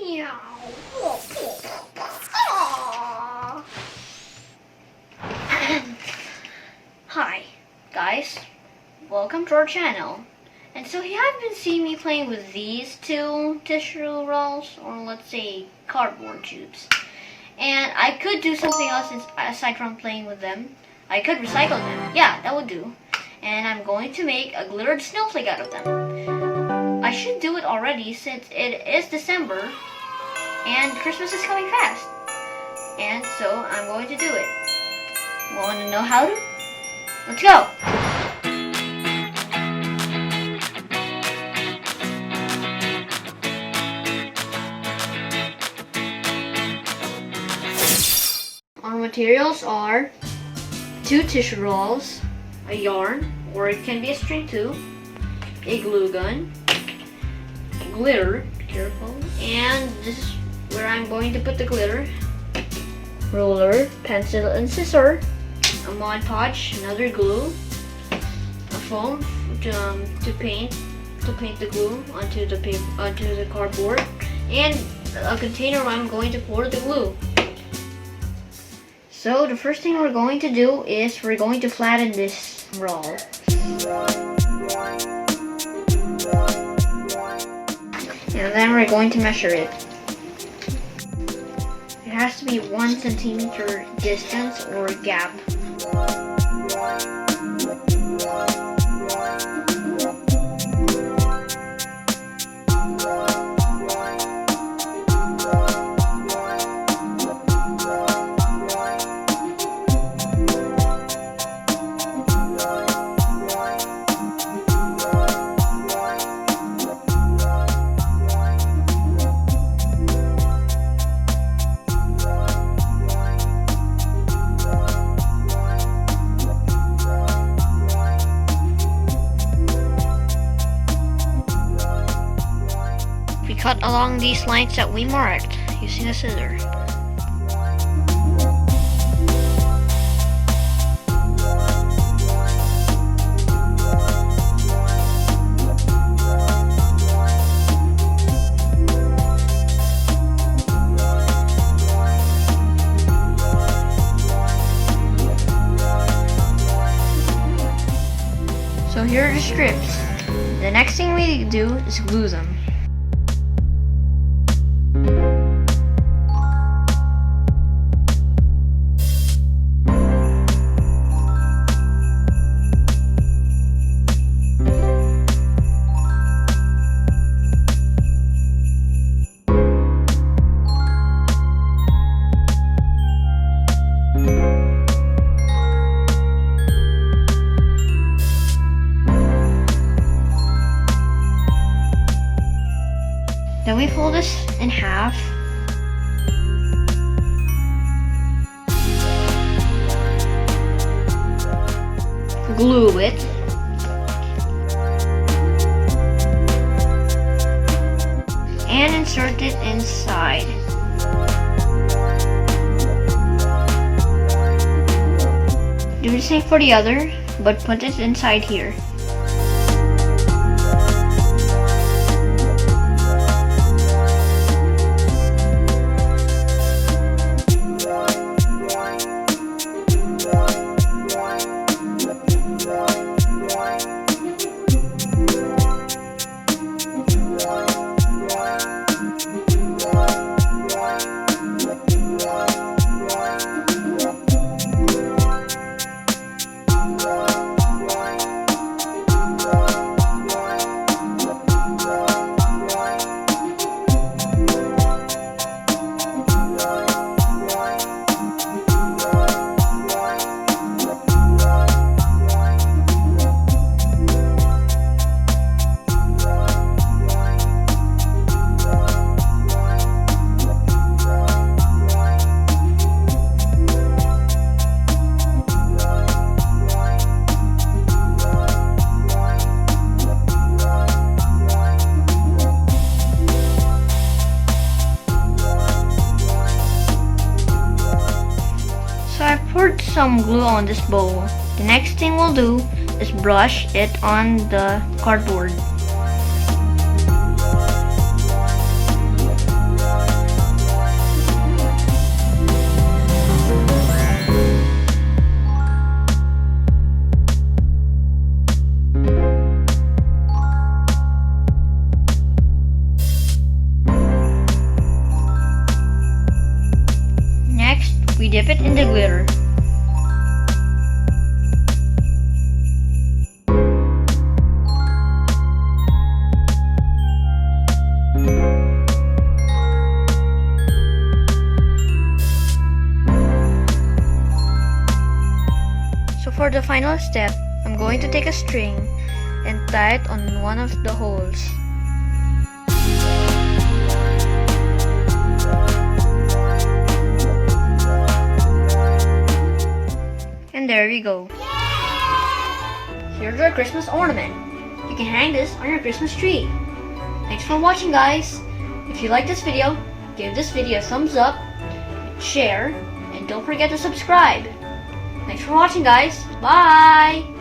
Meow. Hi, guys. Welcome to our channel. And so you have been seeing me playing with these two tissue rolls, or let's say cardboard tubes. And I could do something else aside from playing with them. I could recycle them. Yeah, that would do. And I'm going to make a glittered snowflake out of them. I should do it already since it is December and Christmas is coming fast. And so I'm going to do it. Want to know how to? Let's go! Our materials are 2 tissue rolls, a yarn, or it can be a string too, a glue gun, glitter, careful, and this is where I'm going to put the glitter, ruler, pencil and scissor, a Mod Podge, another glue, a foam to paint the glue onto the cardboard, and a container where I'm going to pour the glue. So the first thing we're going to do is we're going to flatten this roll. And then we're going to measure it. It has to be 1 centimeter distance or gap. Cut along these lines that we marked using a scissor. So here are the strips. The next thing we do is glue them. Then we fold this in half. Glue it. And insert it inside. Do the same for the other, but put it inside here. Poured some glue on this bowl. The next thing we'll do is brush it on the cardboard. we dip it in the glitter. So for the final step, I'm going to take a string and tie it on one of the holes. And there we go. Here's our Christmas ornament. You can hang this on your Christmas tree. Thanks for watching, guys. If you like this video, give this video a thumbs up, share, and don't forget to subscribe. Thanks for watching, guys. Bye!